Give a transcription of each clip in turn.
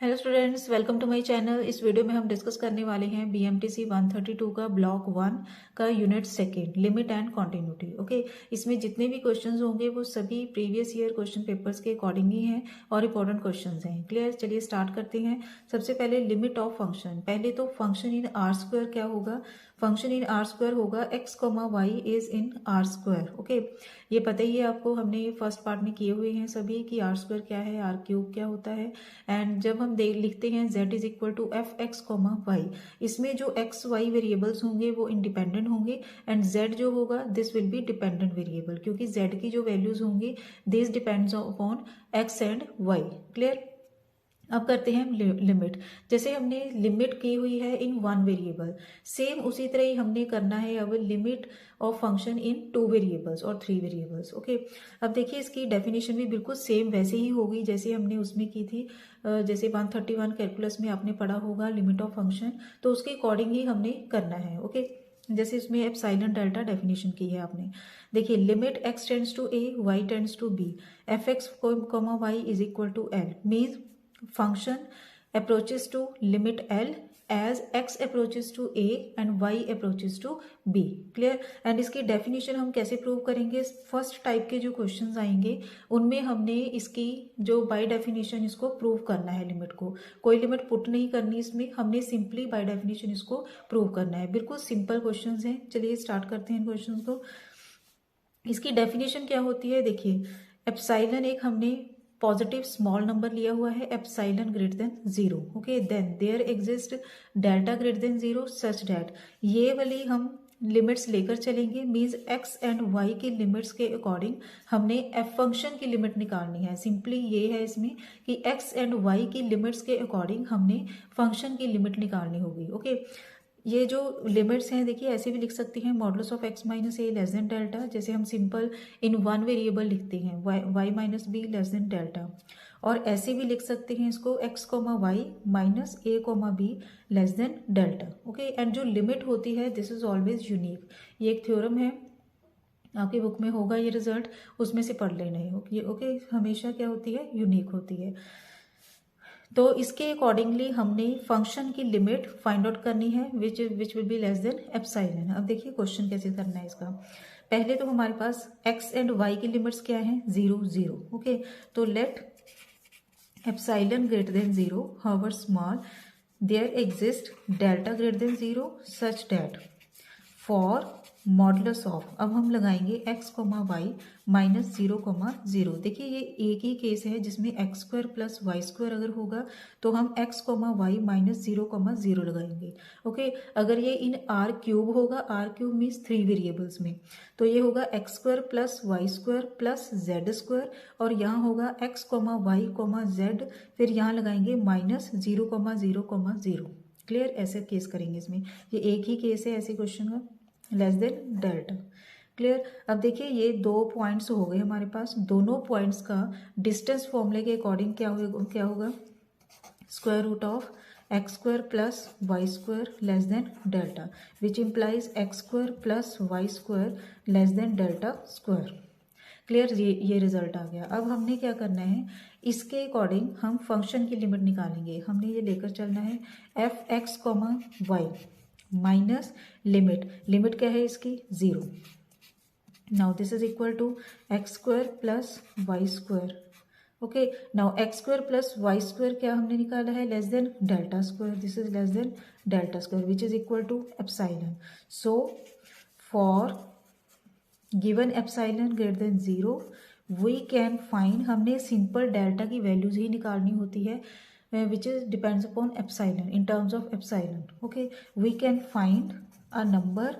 Hello students, welcome to my channel. इस video में हम डिस्कस करने वाले हैं बीएमटीसी 132 का ब्लॉक 1 का unit second limit and continuity. Okay, इसमें जितने भी क्वेश्चंस होंगे वो सभी प्रीवियस ईयर क्वेश्चन पेपर्स के अकॉर्डिंग ही हैं और इंपॉर्टेंट क्वेश्चंस हैं। क्लियर? चलिए स्टार्ट करते हैं। सबसे पहले लिमिट ऑफ फंक्शन। पहले तो फंक्शन इन आर स्क्वायर क्या होगा? फंक्शन इन आर स्क्वायर होगा X comma Y is in R square. Okay, ये पता ही है आपको, हमने फर्स्ट पार्ट में किए हुए हैं सभी कि आर स्क्वायर क्या है, आर क्यूब क्या होता है। एंड जब हम लिखते हैं z is equal to F X comma Y, इसमें जो एक्स वाई वेरिएबल्स होंगे वो इंडिपेंडेंट होंगे एंड z जो होगा this will be dependent variable, क्योंकि z की जो वैल्यूज होंगी this depends upon X and Y. Clear? अब करते हैं लिमिट। जैसे हमने लिमिट की हुई है इन वन वेरिएबल, सेम उसी तरह ही हमने करना है अब limit of function in two variables और थ्री वेरिएबल्स। ओके, अब देखिए इसकी डेफिनेशन भी बिल्कुल सेम वैसे ही होगी जैसे हमने उसमें की थी। जैसे 131 कैलकुलस में आपने पढ़ा होगा लिमिट ऑफ फंक्शन, तो उसके अकॉर्डिंग ही हमने करना है। ओके, जैसे इसमें एप्सिलॉन डेल्टा डेफिनेशन की है आपने। देखिए limit x tends to a, y tends to b, F X comma Y is equal to L, means function approaches to limit L as x approaches to A and y approaches to B. Clear? And इसकी definition हम कैसे prove करेंगे? First type के जो questions आएंगे उनमें हमने इसकी जो बाय डेफिनेशन इसको प्रूव करना है। लिमिट को कोई लिमिट पुट नहीं करनी, इसमें हमने सिंपली बाय डेफिनेशन इसको प्रूव करना है। बिल्कुल सिंपल क्वेश्चंस हैं। चलिए स्टार्ट करते हैं इन क्वेश्चंस को। इसकी डेफिनेशन क्या होती है? देखिए एप्सिलॉन एक हमने पॉजिटिव स्मॉल नंबर लिया हुआ है, epsilon greater than zero. Okay, then there exist delta greater than zero such that, ये वाली हम लिमिट्स लेकर चलेंगे। मीन्स एक्स एंड वाई की लिमिट्स के अकॉर्डिंग हमने एफ फंक्शन की लिमिट निकालनी है। सिंपली ये है इसमें कि एक्स एंड वाई की लिमिट्स के अकॉर्डिंग हमने फंक्शन की लिमिट निकालनी होगी। ओके, ये जो लिमिट्स हैं देखिए ऐसे भी लिख सकते हैं, modulus of X minus A less than delta, जैसे हम सिंपल इन वन वेरिएबल लिखते हैं Y minus B less than delta. और ऐसे भी लिख सकते हैं इसको X comma Y minus A comma B less than delta. Okay, and जो लिमिट होती है दिस इज ऑलवेज यूनिक। ये एक थ्योरम है, आपकी बुक में होगा ये रिजल्ट, उसमें से पढ़ लेना है। ओके, हमेशा क्या होती है? यूनिक होती है। तो इसके अकॉर्डिंगली हमने फंक्शन की लिमिट फाइंड आउट करनी है which will be less than epsilon. अब देखिए क्वेश्चन कैसे करना है इसका। पहले तो हमारे पास एक्स एंड वाई की लिमिट्स क्या है? 0 0। ओके, तो let epsilon greater than 0 however small there exist delta greater than 0 such that for modulus of, अब हम लगाएंगे X comma Y minus 0 comma 0। देखिए ये एक ही केस है जिसमें X square plus Y square अगर होगा तो हम X comma Y minus 0 comma 0 लगाएंगे। ओके, अगर ये इन आर क्यूब होगा, R cube means three variables में, तो ये होगा X square plus Y square plus Z square, और यहाँ होगा X comma Y comma Z, फिर यहाँ लगाएंगे माइनस 0 कोमा 0 कोमा 0। क्लियर? ऐसे केस करेंगे इसमें, ये एक ही केस है ऐसे क्वेश्चन का, लेस देन डेल्टा। क्लियर? अब देखिए ये दो पॉइंट्स हो गए हमारे पास, दोनों पॉइंट्स का डिस्टेंस फॉर्मूले के अकॉर्डिंग क्या होगा? Square root of x square plus Y square less than delta, which implies X square plus Y square less than delta square. Clear? ये रिजल्ट आ गया। अब हमने क्या करना है, इसके अकॉर्डिंग हम फंक्शन की लिमिट निकालेंगे। हमने ये लेकर चलना है F X comma Y minus limit क्या है इसकी? 0। Now this is equal to x square plus Y square. Okay, now X square plus Y square क्या हमने निकाला है? Less than delta square, this is less than delta square which is equal to epsilon. So for given epsilon greater than 0 we can find, हमने simple delta की values ही निकालनी होती है which is depends upon epsilon in terms of epsilon. Okay, we can find a number,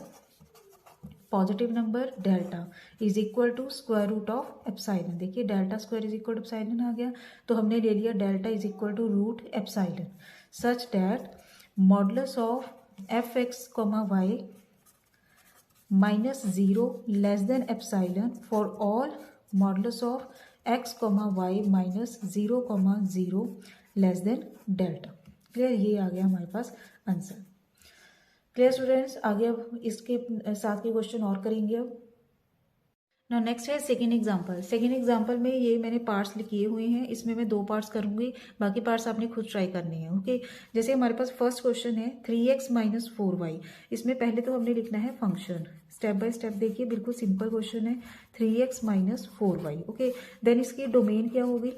positive number delta is equal to square root of epsilon. देखिए delta square is equal to epsilon आ गया, तो हमने ले लिया delta is equal to root epsilon such that modulus of F x comma Y minus 0 less than epsilon for all modulus of x comma Y minus 0 comma 0 less than delta. Clear? ये आ गया हमारे पास answer. Clear students? आगे अब इसके साथ के question और करेंगे। अब नाउ नेक्स्ट है सेकेंड एग्जाम्पल। सेकेंड एग्जाम्पल में ये मैंने पार्ट्स किए हुए हैं, इसमें मैं 2 पार्ट्स करूंगी, बाकी पार्ट्स आपने खुद ट्राई करने हैं। ओके, जैसे हमारे पास फर्स्ट क्वेश्चन है 3x माइनस 4y। इसमें पहले तो हमने लिखना है फंक्शन, स्टेप बाय स्टेप देखिए, बिल्कुल सिंपल क्वेश्चन है 3x minus 4y। Okay, then इसकी डोमेन क्या होगी,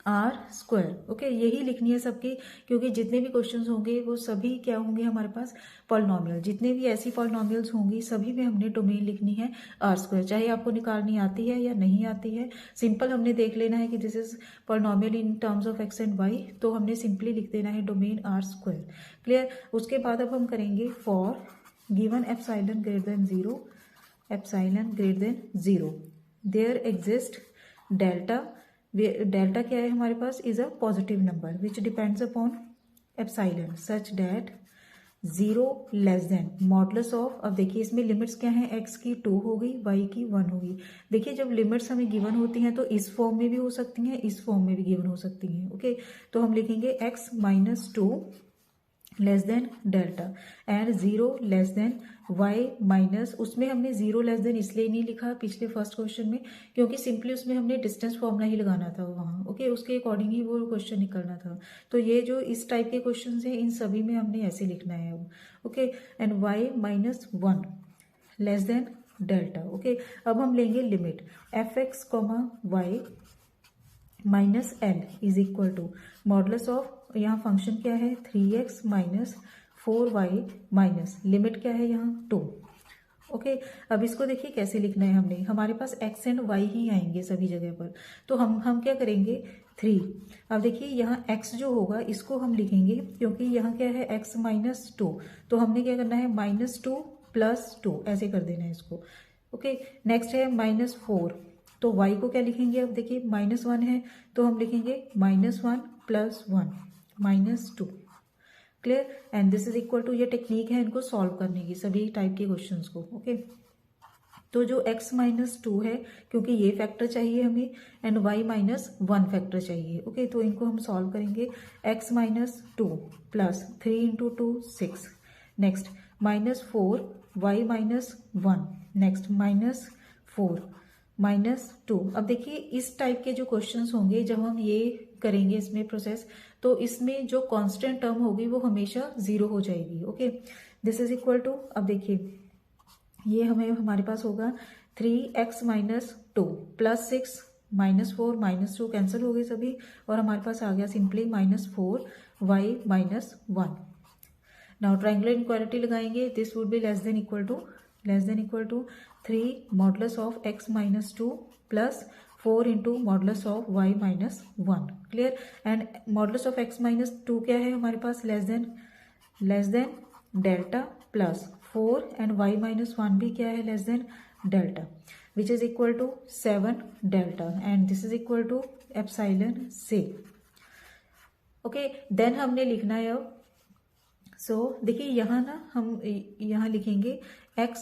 आर स्क्वायर। ओके, यही लिखनी है सबकी, क्योंकि जितने भी क्वेश्चंस होंगे वो सभी क्या होंगे हमारे पास, पॉलिनॉमियल। जितने भी ऐसी पॉलिनॉमियल्स होंगी सभी में हमने डोमेन लिखनी है आर स्क्वायर, चाहे आपको निकालनी आती है या नहीं आती है। सिंपल हमने देख लेना है कि this is polynomial in terms of X and Y, तो हमने सिंपली लिख देना है डोमेन आर स्क्वायर। क्लियर। उसके बाद अब हम करेंगे for given epsilon greater than 0, epsilon greater than 0 there exist delta. Delta क्या है हमारे पास, is a positive number which depends upon epsilon such that 0 less than modulus of. अब देखिए इसमें लिमिट्स क्या हैं, x की 2 होगी, y की 1 होगी। देखिए जब लिमिट्स हमें गिवन होती हैं तो इस फॉर्म में भी हो सकती हैं, इस फॉर्म में भी गिवन हो सकती हैं। ओके, तो हम लिखेंगे x minus 2 less than delta and 0 less then y minus, उसमें हमने 0 लेस देन इसलिए नहीं लिखा पिछले फर्स्ट क्वेश्चन में, क्योंकि सिंपली उसमें हमने डिस्टेंस फॉर्मूला ही लगाना था वहाँ। ओके, उसके अकॉर्डिंग ही वो क्वेश्चन निकलना था। तो ये जो इस टाइप के क्वेश्चन हैं इन सभी में हमने ऐसे लिखना है अब। Okay, and y minus 1 less than delta. Okay, अब हम लेंगे limit fx y minus L is equal to modulus of, यहाँ फंक्शन क्या है 3x minus 4y minus limit क्या है यहाँ 2। ओके, अब इसको देखिए कैसे लिखना है हमने, हमारे पास x एंड y ही आएंगे सभी जगह पर, तो हम क्या करेंगे 3। अब देखिए यहाँ x जो होगा इसको हम लिखेंगे, क्योंकि यहाँ क्या है x माइनस 2, तो हमने क्या करना है माइनस 2 प्लस 2 ऐसे कर देना है इसको। ओके, नेक्स्ट है माइनस 4, तो y को क्या लिखेंगे, अब देखिए माइनस 1 है तो हम लिखेंगे minus 1 plus 1 minus 2। Clear. And this is equal to, ये टेक्निक है इनको सॉल्व करने की सभी टाइप के क्वेश्चंस को। ओके, तो जो x माइनस 2 है, क्योंकि ये फैक्टर चाहिए हमें, एंड y माइनस 1 फैक्टर चाहिए। ओके, तो इनको हम सॉल्व करेंगे, x minus 2 plus 3 into 2 6, next minus 4 y minus 1, next minus 4 minus 2। अब देखिए इस टाइप के जो क्वेश्चंस होंगे जब हम ये करेंगे इसमें प्रोसेस, तो इसमें जो कांस्टेंट टर्म होगी वो हमेशा 0 हो जाएगी। Okay, this is equal to, अब देखिए ये हमारे पास होगा 3x minus 2 plus 6 minus 4 minus 2 cancel हो गए सभी, और हमारे पास आ गया simply minus 4 y minus 1। Now triangular inequality लगाएंगे, this would be less than equal to 3 modulus of x minus 2 plus 4 into modulus of y minus 1। Clear. And modulus of x minus 2 क्या है हमारे पास, less than delta plus 4 and y minus 1 भी क्या है, less than delta, which is equal to 7 delta, and this is equal to epsilon से। Okay, then हमने लिखना है अब, सो देखिए यहाँ ना हम यहाँ लिखेंगे x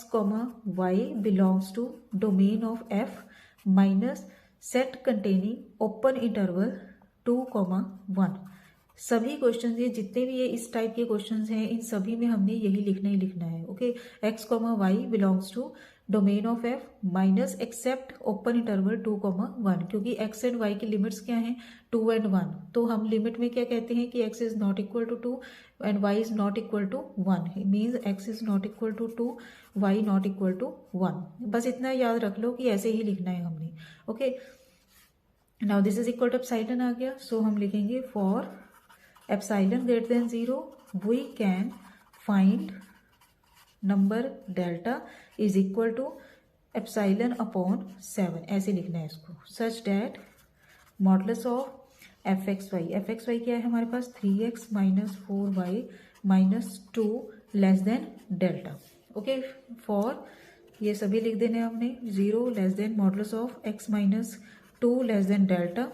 y belongs to domain of f minus set containing open interval 2, 1। सभी क्वेश्चन ये जितने भी ये इस टाइप के क्वेश्चंस हैं इन सभी में हमने यही लिखना है। Okay, x y belongs to domain of f minus except open interval 2, 1, क्योंकि x एंड y की लिमिट्स क्या हैं 2 एंड 1, तो हम लिमिट में क्या कहते हैं कि x is not equal to 2 and y is not equal to 1, means x is not equal to 2, y not equal to 1। बस इतना याद रख लो कि ऐसे ही लिखना है हमने। Okay, now this is equal to epsilon आ गया, सो हम लिखेंगे for epsilon greater than 0 we can find number delta is equal to epsilon upon 7, ऐसे लिखना है इसको, such that modulus of fx y क्या है हमारे पास 3x minus 4y minus 2 less than delta. Okay, for ये सभी लिख देने हमने 0 less than modulus of x minus 2 less than delta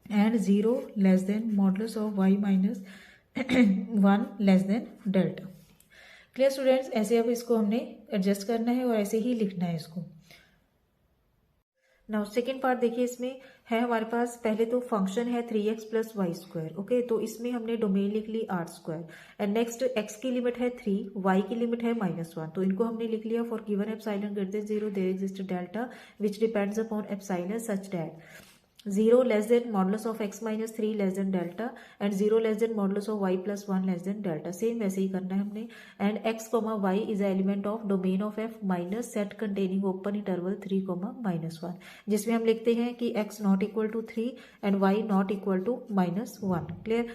and 0 less than modulus of y minus 1 less than delta. Clear students, ऐसे अब इसको हमने एडजस्ट करना है और ऐसे ही लिखना है इसको। नाउ सेकेंड पार्ट देखिए, इसमें है हमारे पास पहले तो फंक्शन है 3x plus Y square. Okay, तो इसमें हमने डोमेन लिख ली R square and next x की लिमिट है 3, y की लिमिट है -1, तो इनको हमने लिख लिया for given epsilon greater than 0 there exist delta which depends upon epsilon such that 0 less than modulus of x minus 3 less than delta and 0 less than modulus of y plus 1 less than delta. Same वैसे ही करना है हमने। And x comma Y is element of domain of f minus set containing open interval 3 comma -1, जिसमें हम लिखते हैं कि x not equal to 3 and y not equal to -1। Clear.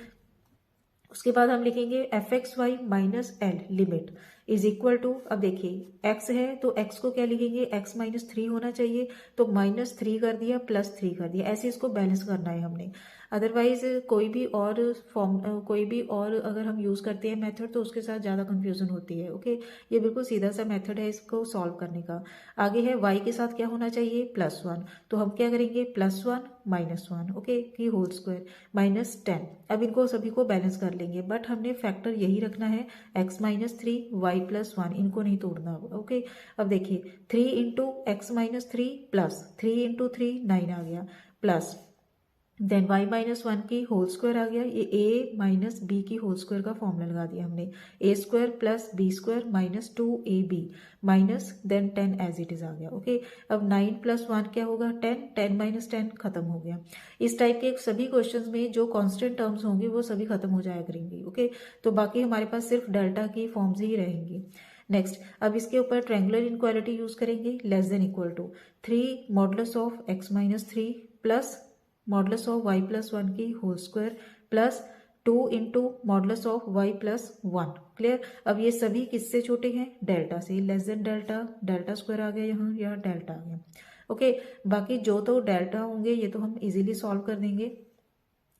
उसके बाद हम लिखेंगे F x Y minus L limit is equal to, अब देखिए x है तो x को क्या लिखेंगे, x माइनस 3 होना चाहिए, तो -3 कर दिया +3 कर दिया, ऐसे इसको बैलेंस करना है हमने। अदरवाइज कोई भी और अगर हम यूज़ करते हैं मेथड तो उसके साथ ज़्यादा कंफ्यूजन होती है। ओके, ये बिल्कुल सीधा सा मेथड है इसको सॉल्व करने का। आगे है y के साथ क्या होना चाहिए, +1, तो हम क्या करेंगे +1 -1, ओके, की होल स्क्वायर -10। अब इनको सभी को बैलेंस कर लेंगे, बट हमने फैक्टर यही रखना है x माइनस 3 y प्लस 1, इनको नहीं तोड़ना। ओके, अब देखिए 3 into x minus 3 plus 3 into 3 9 आ गया, प्लस देन y माइनस 1 की होल स्क्वायर आ गया, ये a माइनस बी की होल स्क्वायर का फॉर्मूला लगा दिया हमने, a square plus B square minus 2ab minus then 10 as it is आ गया। ओके, अब 9 प्लस 1 क्या होगा 10, 10 माइनस 10 खत्म हो गया। इस टाइप के सभी क्वेश्चंस में जो कांस्टेंट टर्म्स होंगे वो सभी खत्म हो जाया करेंगी। ओके, तो बाकी हमारे पास सिर्फ डेल्टा की फॉर्म्स ही रहेंगी। नेक्स्ट, अब इसके ऊपर ट्रायंगुलर इनक्वालिटी यूज करेंगे, less than equal to 3 modulus of x minus 3 plus modulus of y plus 1 की whole square plus 2 into modulus of y plus 1। Clear. अब ये सभी किससे छोटे हैं, डेल्टा से, less than delta, delta square आ गया यहाँ डेल्टा आ गया। ओके, बाकी जो तो डेल्टा होंगे ये तो हम इजीली सॉल्व कर देंगे,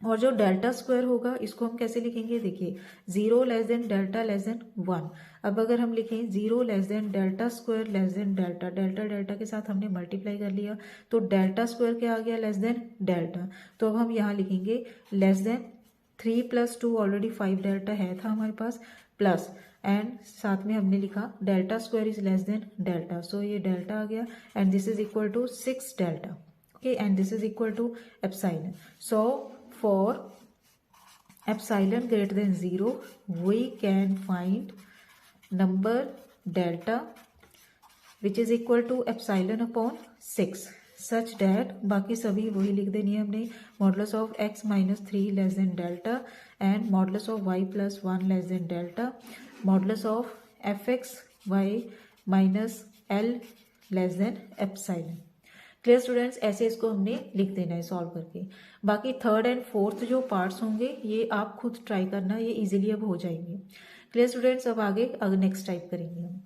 और जो डेल्टा स्क्वायर होगा इसको हम कैसे लिखेंगे, देखिए 0 less than delta less than 1। अब अगर हम लिखें 0 less than delta square less than delta, delta delta के साथ हमने मल्टीप्लाई कर लिया तो डेल्टा स्क्वायर क्या आ गया, लेस देन डेल्टा। तो अब हम यहाँ लिखेंगे less than 3 plus 2 already 5 delta है था हमारे पास, प्लस एंड साथ में हमने लिखा delta square is less than delta, so ये डेल्टा आ गया and this is equal to 6 delta. Okay, and this is equal to epsilon. So for epsilon greater than 0 we can find number delta which is equal to epsilon upon 6 such that बाकी सभी वही लिख देनी है हमने, modulus of x minus 3 less than delta and modulus of y plus 1 less than delta, modulus of F x Y minus l less than epsilon. Clear students, ऐसे इसको हमने लिख देना है सॉल्व करके। बाकी थर्ड एंड फोर्थ जो पार्ट्स होंगे ये आप खुद ट्राई करना, ये इजीली अब हो जाएंगे। क्लियर स्टूडेंट्स, अब आगे नेक्स्ट टाइप करेंगे हम।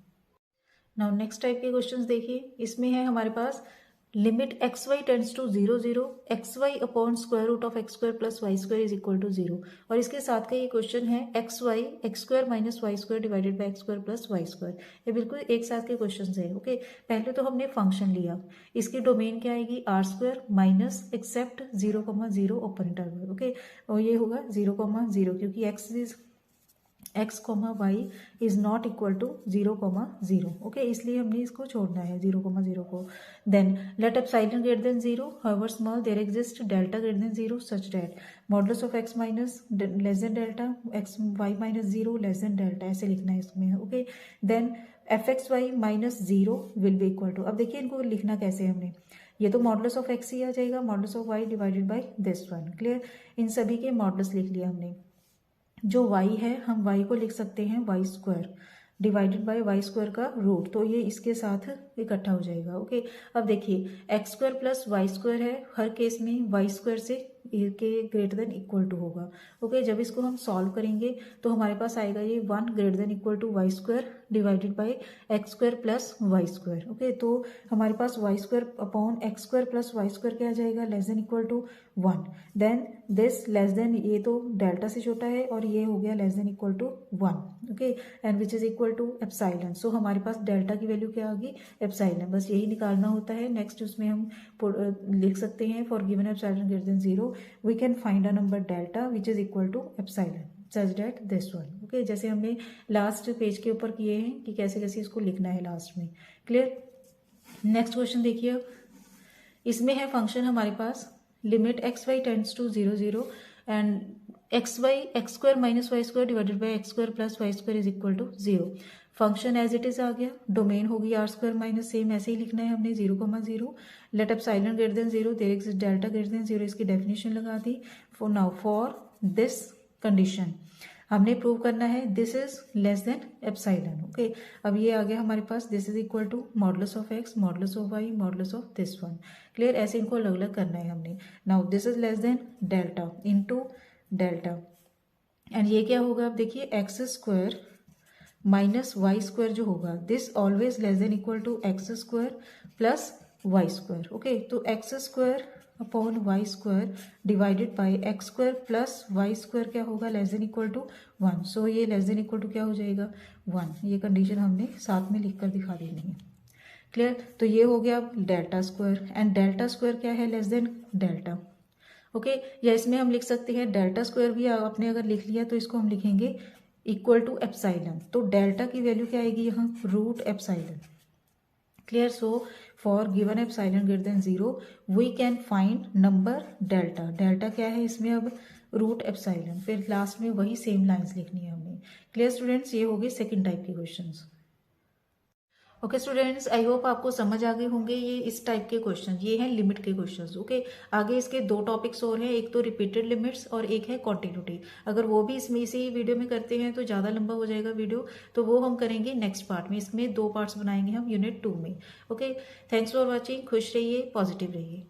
नाउ नेक्स्ट टाइप के क्वेश्चंस देखिए, इसमें है हमारे पास limit x y tends to 0 0 x y upon square root of x square plus Y square is equal to 0, और इसके साथ का ये क्वेश्चन है x square minus y square divided by x square plus Y square. ये बिल्कुल एक साथ के क्वेश्चन है। ओके, पहले तो हमने फंक्शन लिया, इसकी डोमेन क्या आएगी R square minus except 0,0 open interval. Okay, और ये होगा 0,0 क्योंकि x comma Y is not equal to 0,0। Okay, इसलिए हमने इसको छोड़ना है 0,0 को। Then let epsilon greater than 0 however small there exist delta greater than 0 such that modulus of x minus less than delta x y minus 0 less than delta, ऐसे लिखना है इसमें। Okay, then F x Y minus 0 will be equal to, अब देखिए इनको लिखना कैसे है हमने, ये तो मॉडुलस ऑफ x ही आ जाएगा, modulus of y divided by this one. Clear, इन सभी के मॉडुलस लिख लिया हमने। जो y है हम y को लिख सकते हैं y square divided by y square का रूट, तो ये इसके साथ इकट्ठा हो जाएगा। ओके, अब देखिए x square plus Y square है, हर केस में वाई स्क्वायर से के ग्रेटर देन इक्वल टू होगा। ओके, जब इसको हम सॉल्व करेंगे तो हमारे पास आएगा ये 1 greater than equal to y square divided by x square plus Y square. Okay, तो हमारे पास y square upon x square plus Y square क्या आ जाएगा, less than equal to 1। Then this less than, ये तो डेल्टा से छोटा है और ये हो गया less than equal to 1। Okay, and which is equal to epsilon. So हमारे पास डेल्टा की वैल्यू क्या आ गई, एप्सिलॉन, बस यही निकालना होता है। नेक्स्ट उसमें हम लिख सकते हैं for given epsilon greater than 0 we can find a number delta which is equal to epsilon such that this one. Okay, जैसे हमने लास्ट पेज के ऊपर किए हैं कि कैसे कैसे इसको लिखना है लास्ट में। क्लियर, नेक्स्ट क्वेश्चन देखिए, अब इसमें है फंक्शन हमारे पास limit x y tends to 0 0 and x square minus y square divided by x square plus Y square is equal to 0। Function as it is आ गया, डोमेन होगी आर स्क्वायर माइनस, सेम ऐसे ही लिखना है हमने 0,0, let epsilon greater than 0, there exist delta greater than 0, इसकी definition लगा दी। For now for this condition हमने प्रूव करना है this is less than epsilon. Okay, अब ये आ गया हमारे पास, this is equal to modulus of x, modulus of y, modulus of this one. Clear, ऐसे इनको अलग अलग करना है हमने। Now this is less than delta into delta, and ये क्या होगा, अब देखिए x square minus y square जो होगा, this always less than equal to x square plus Y square. Okay, तो x square upon y square divided by x square plus Y square क्या होगा, less than equal to 1। So ये less than equal to क्या हो जाएगा, 1। ये condition हमने साथ में लिख कर दिखा देनी है। क्लियर, तो ये हो गया अब delta square, and delta square क्या है, लेस देन डेल्टा। ओके, या इसमें हम लिख सकते हैं डेल्टा स्क्वायर भी आपने अगर लिख लिया तो इसको हम लिखेंगे इक्वल टू एप्सिलॉन। तो डेल्टा की वैल्यू क्या आएगी यहाँ, root epsilon. Clear, so for given epsilon greater than 0 we can find number delta. Delta क्या है इसमें, अब रूट एप्सिलॉन, फिर लास्ट में वही सेम लाइंस लिखनी है हमने। क्लियर स्टूडेंट्स, ये हो गए सेकेंड टाइप के questions. Okay students, I hope आपको समझ आ गए होंगे ये इस टाइप के क्वेश्चन, ये हैं लिमिट के क्वेश्चंस। ओके, आगे इसके दो टॉपिक्स और हैं, एक तो रिपीटेड लिमिट्स और एक है कॉन्टिन्यूटी। अगर वो भी इसमें इसी वीडियो में करते हैं तो ज़्यादा लंबा हो जाएगा वीडियो, तो वो हम करेंगे नेक्स्ट पार्ट में। इसमें 2 पार्ट्स बनाएंगे हम यूनिट 2 में। ओके, थैंक्स फॉर वॉचिंग, खुश रहिए, पॉजिटिव रहिए।